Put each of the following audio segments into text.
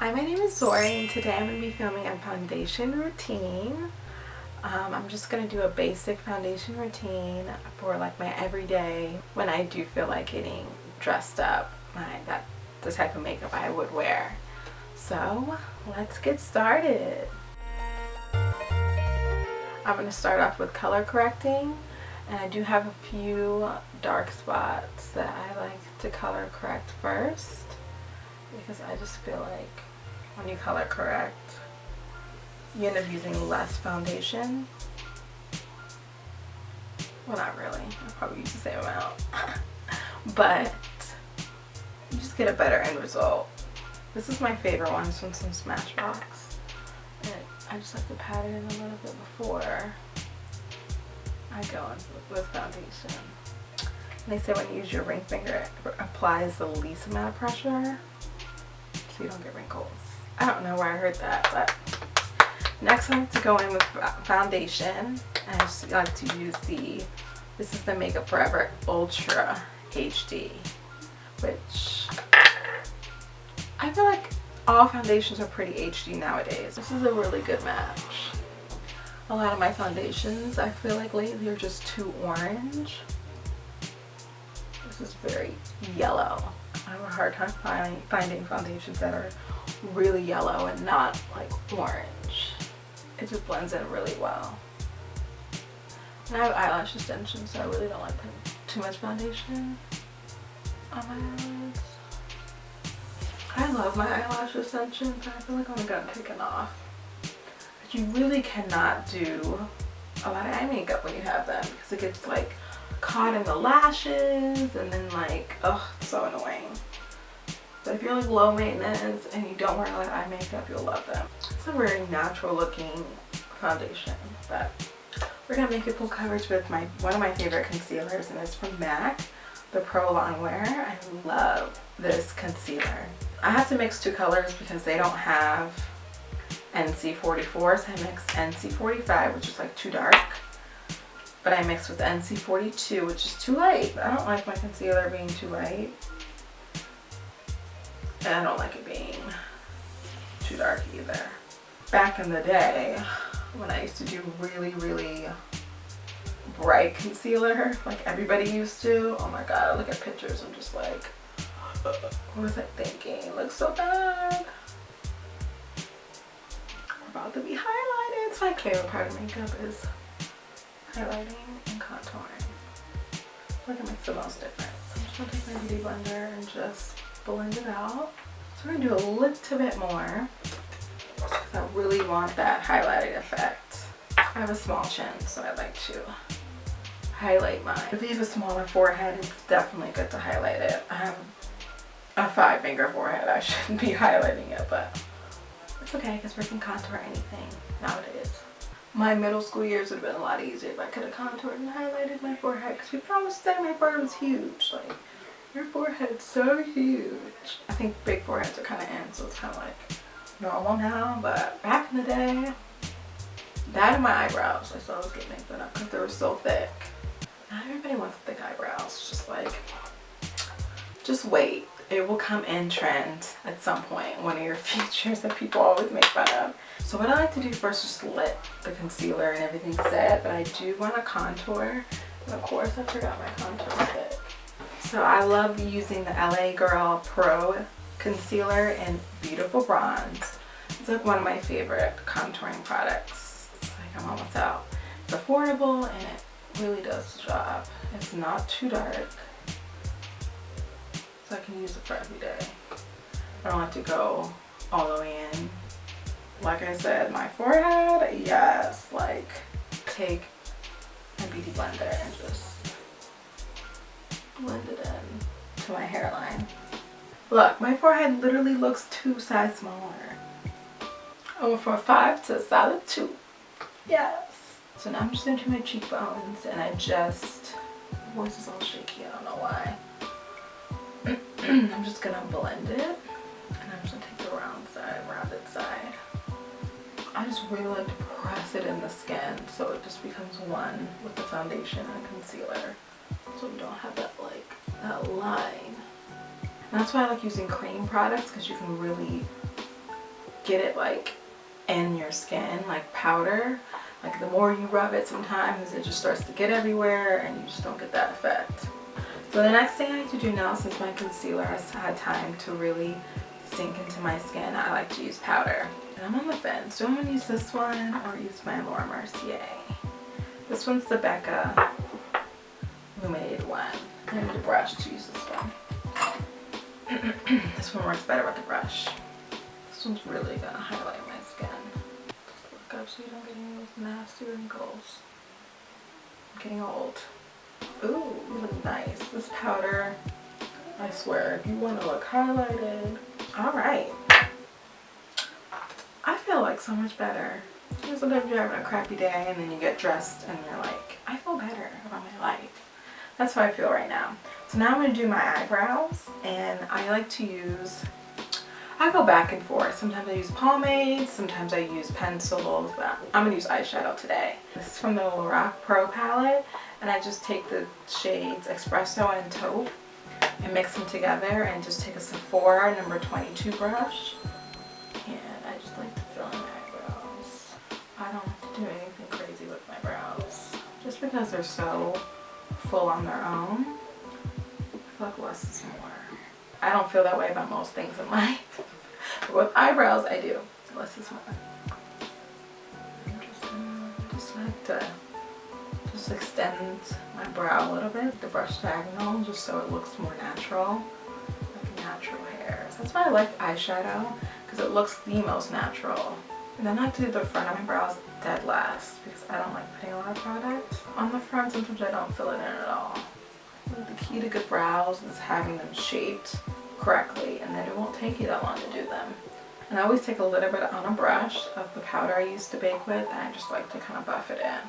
Hi, my name is Zuri, and today I'm going to be filming a foundation routine. I'm just going to do a basic foundation routine for like my everyday when I do feel like getting dressed up, the type of makeup I would wear. So let's get started. I'm going to start off with color correcting, and I do have a few dark spots that I like to color correct first, because I just feel like when you color correct, you end up using less foundation. Well, not really. I probably use the same amount. But you just get a better end result. This is my favorite one. It's from some Smashbox. And I just like to pat it in a little bit before I go in with foundation. And they say when you use your ring finger, it applies the least amount of pressure so you don't get wrinkles. I don't know where I heard that, but next I like to go in with foundation. I just like to use this is the Makeup Forever Ultra HD, which I feel like all foundations are pretty HD nowadays. This is a really good match. A lot of my foundations, I feel like lately, are just too orange. This is very yellow. I have a hard time finding foundations that are really yellow and not like orange. It just blends in really well. And I have eyelash extensions, so I really don't like putting too much foundation on my eyelids. I love my eyelash extensions, but I feel like I'm gonna take it off. But you really cannot do a lot of eye makeup when you have them, because it gets like caught in the lashes and then like, ugh, it's so annoying. But if you're like low maintenance and you don't wear a lot of eye makeup, you'll love them. It's a very natural looking foundation, but we're gonna make it full coverage with one of my favorite concealers, and it's from M.A.C, the Pro Longwear. I love this concealer. I have to mix two colors because they don't have NC44, so I mix NC45, which is like too dark. But I mix with NC42, which is too light. I don't like my concealer being too light. And I don't like it being too dark either. Back in the day, when I used to do really, really bright concealer, like everybody used to, oh my god, I look at pictures, I'm just like, what was I thinking? It looks so bad. We're about to be highlighted. It's my favorite part of makeup is highlighting and contouring. I think it makes the most difference. I'm just gonna take my beauty blender and just blend it out. So we're gonna do a little bit more because I really want that highlighting effect. I have a small chin, so I like to highlight mine. If you have a smaller forehead, it's definitely good to highlight it. I have a 5-finger forehead. I shouldn't be highlighting it, but it's okay because we can contour anything nowadays. My middle school years would have been a lot easier if I could have contoured and highlighted my forehead, because people always say my forehead was huge. Like, your forehead's so huge. I think big foreheads are kind of in, so it's kind of like normal now, but back in the day, that and my eyebrows, I still was getting made up because they were so thick. Not everybody wants thick eyebrows. Just like, just wait. It will come in trend at some point, one of your features that people always make fun of. So what I like to do first is just let the concealer and everything set, but I do want to contour. And of course I forgot my contour stick. So I love using the LA Girl Pro Concealer in Beautiful Bronze. It's like one of my favorite contouring products. It's like I'm almost out. It's affordable and it really does the job. It's not too dark, so I can use it for every day. I don't have to go all the way in. Like I said, my forehead, yes, like take my beauty blender and just blend it in to my hairline. Look, my forehead literally looks 2 sizes smaller. I went from a 5 to a solid 2. Yes. So now I'm just gonna do my cheekbones, and I just, my voice is all shaky, I don't know why. I'm just gonna blend it, and I'm just gonna take the rounded side. I just really like to press it in the skin so it just becomes one with the foundation and concealer, so we don't have that like that line. And that's why I like using cream products, because you can really get it like in your skin, like powder. Like the more you rub it, sometimes it just starts to get everywhere and you just don't get that effect. So the next thing I like to do now, since my concealer has had time to really sink into my skin, I like to use powder. And I'm on the fence. Do I want to use this one or use my Amour Mercier? This one's the Becca illuminated one. I need a brush to use this one. This one works better with the brush. This one's really gonna highlight my skin. Just look up so you don't get any of those nasty wrinkles. I'm getting old. Ooh, you look nice. This powder, I swear, if you want to look highlighted. Alright. I feel like so much better. You know, sometimes you're having a crappy day and then you get dressed and you're like, I feel better about my life. That's how I feel right now. So now I'm going to do my eyebrows, and I like to use, I go back and forth. Sometimes I use pomades, sometimes I use pencils, but I'm going to use eyeshadow today. This is from the LORAC Pro palette, and I just take the shades Espresso and Taupe and mix them together and just take a Sephora number 22 brush, and I just like to fill in my eyebrows. I don't have to do anything crazy with my brows, just because they're so full on their own. I feel like less is more. I don't feel that way about most things in life, but with eyebrows I do. Less is more. I'm just like to just extend my brow a little bit, the brush diagonal, just so it looks more natural, like natural hairs. That's why I like eyeshadow, because it looks the most natural. And then I do the front of my brows dead last, because I don't like putting a lot of product on the front. Sometimes I don't fill it in at all. The key to good brows is having them shaped correctly, and then it won't take you that long to do them. And I always take a little bit on a brush of the powder I used to bake with, and I just like to kind of buff it in.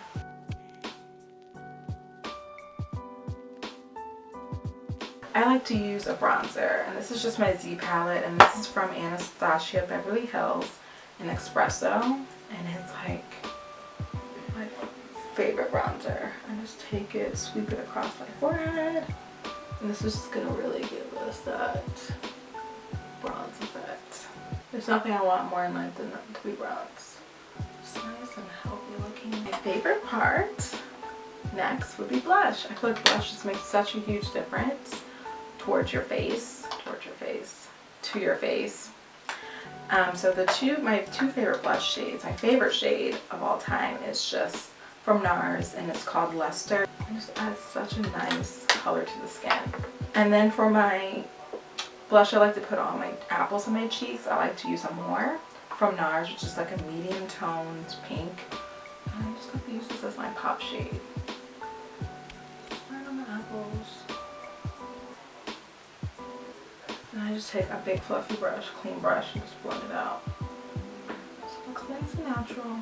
I like to use a bronzer, and this is just my Z palette, and this is from Anastasia Beverly Hills in Espresso, and it's like my favorite bronzer. I just take it, sweep it across my forehead, and this is just gonna really give us that bronze effect. There's nothing I want more in life than to be bronze. Just nice and healthy looking. My favorite part next would be blush. I feel like blush just makes such a huge difference towards your face, to your face. So my two favorite blush shades, my favorite shade of all time is just from NARS, and it's called Luster. It just adds such a nice color to the skin. And then for my blush I like to put on my apples on my cheeks, I like to use Amour from NARS, which is like a medium toned pink. And I just like to use this as my pop shade. Right on the apples. And I just take a big fluffy brush, clean brush, and just blend it out. So it looks nice and natural.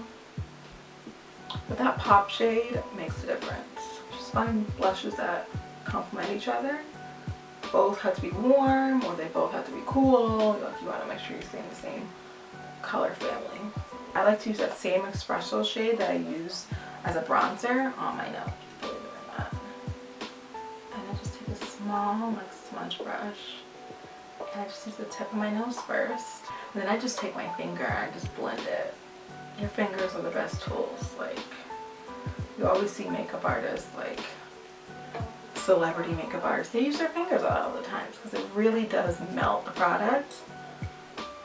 But that pop shade makes a difference. Just find blushes that complement each other. Both have to be warm, or they both have to be cool. Like, you want to make sure you're staying in the same color family. I like to use that same Espresso shade that I use as a bronzer on my nose, believe it or not. And I just take a small, like, smudge brush, and I just use the tip of my nose first. And then I just take my finger and just blend it. Your fingers are the best tools. Like, you always see makeup artists, like celebrity makeup artists, they use their fingers a lot of the times because it really does melt the product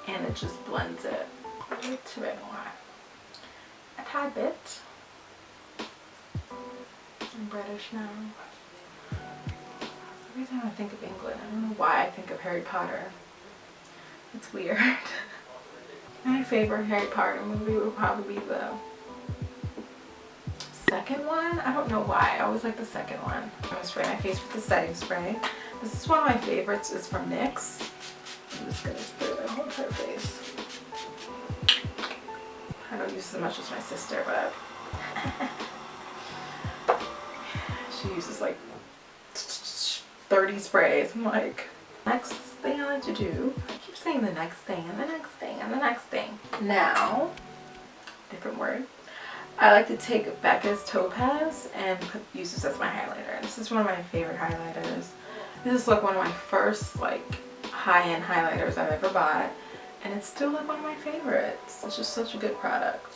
and it just blends it. A little bit more. A tad bit. I'm British now. Every time I think of England, I don't know why I think of Harry Potter. It's weird. My favorite Harry Potter movie would probably be the second one. I don't know why. I always like the second one. I'm going to spray my face with the setting spray. This is one of my favorites. It's from NYX. I'm just going to spray my whole entire face. I don't use as much as my sister, but she uses like 30 sprays. I'm like, next thing I like to do, I keep saying the next thing and the next thing and the next thing. Now, different word. I like to take Becca's Topaz and use this as my highlighter. This is one of my favorite highlighters. This is like one of my first like high-end highlighters I've ever bought. and it's still like one of my favorites. It's just such a good product.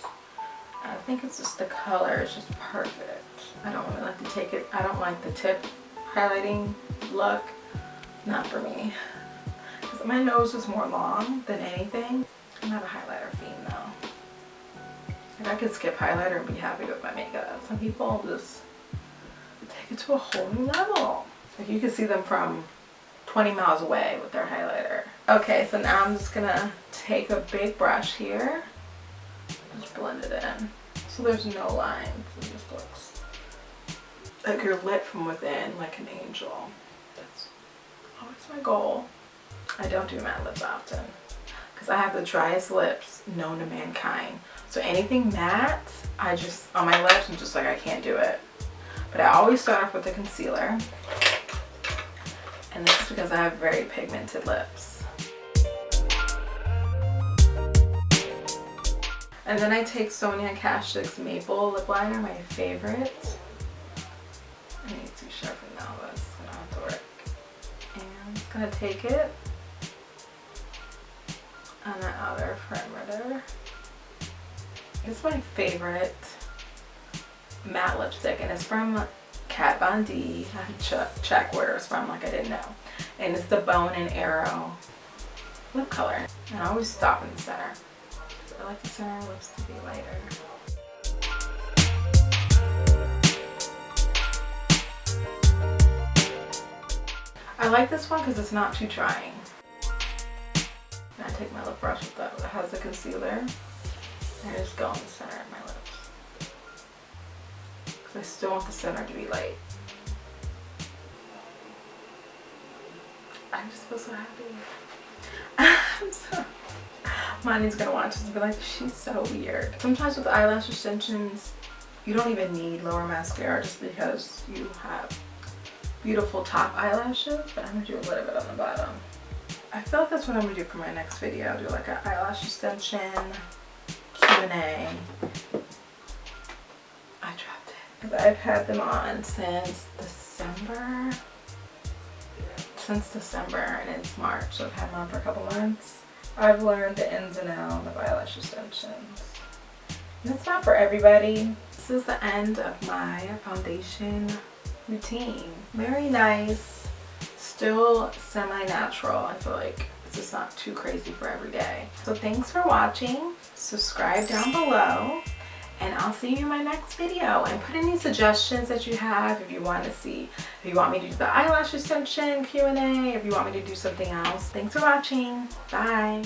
I think it's just the color is just perfect. I don't really like to take it. I don't like the tip highlighting look. Not for me. Because my nose is more long than anything. I'm not a highlighter fiend though. Like I could skip highlighter and be happy with my makeup. Some people just take it to a whole new level. Like you can see them from 20 miles away with their highlighter. Okay, so now I'm just gonna take a big brush here. Just blend it in. So there's no lines. It just looks like you're lit from within like an angel. That's always my goal. I don't do matte lips often because I have the driest lips known to mankind. So anything matte, I just, on my lips, I'm just like, I can't do it. But I always start off with a concealer. And this is because I have very pigmented lips. And then I take Sonia Kashuk's Maple Lip Liner, my favorite. I need to sharpen now, but it's gonna have to work. And I'm just gonna take it on the outer perimeter. It's my favorite matte lipstick, and it's from Kat Von D. I have to check where it's from, like I didn't know. And it's the Bone and Arrow lip color. And I always stop in the center. I like the center lips to be lighter. I like this one because it's not too drying. And I take my lip brush with that has the concealer and I just go in the center of my lips. Because I still want the center to be light. I just feel so happy. I'm so... Monty's gonna watch this and be like, she's so weird. Sometimes with eyelash extensions, you don't even need lower mascara just because you have beautiful top eyelashes, but I'm gonna do a little bit on the bottom. I feel like that's what I'm gonna do for my next video. I'll do like an eyelash extension, Q&A. I dropped it. Because I've had them on since December. And it's March, so I've had them on for a couple months. I've learned the ins and outs of eyelash extensions. And it's not for everybody. This is the end of my foundation routine. Very nice, still semi-natural. I feel like it's just not too crazy for every day. So thanks for watching. Subscribe down below. And I'll see you in my next video. And put any suggestions that you have if you want to see. If you want me to do the eyelash extension Q&A, if you want me to do something else. Thanks for watching. Bye.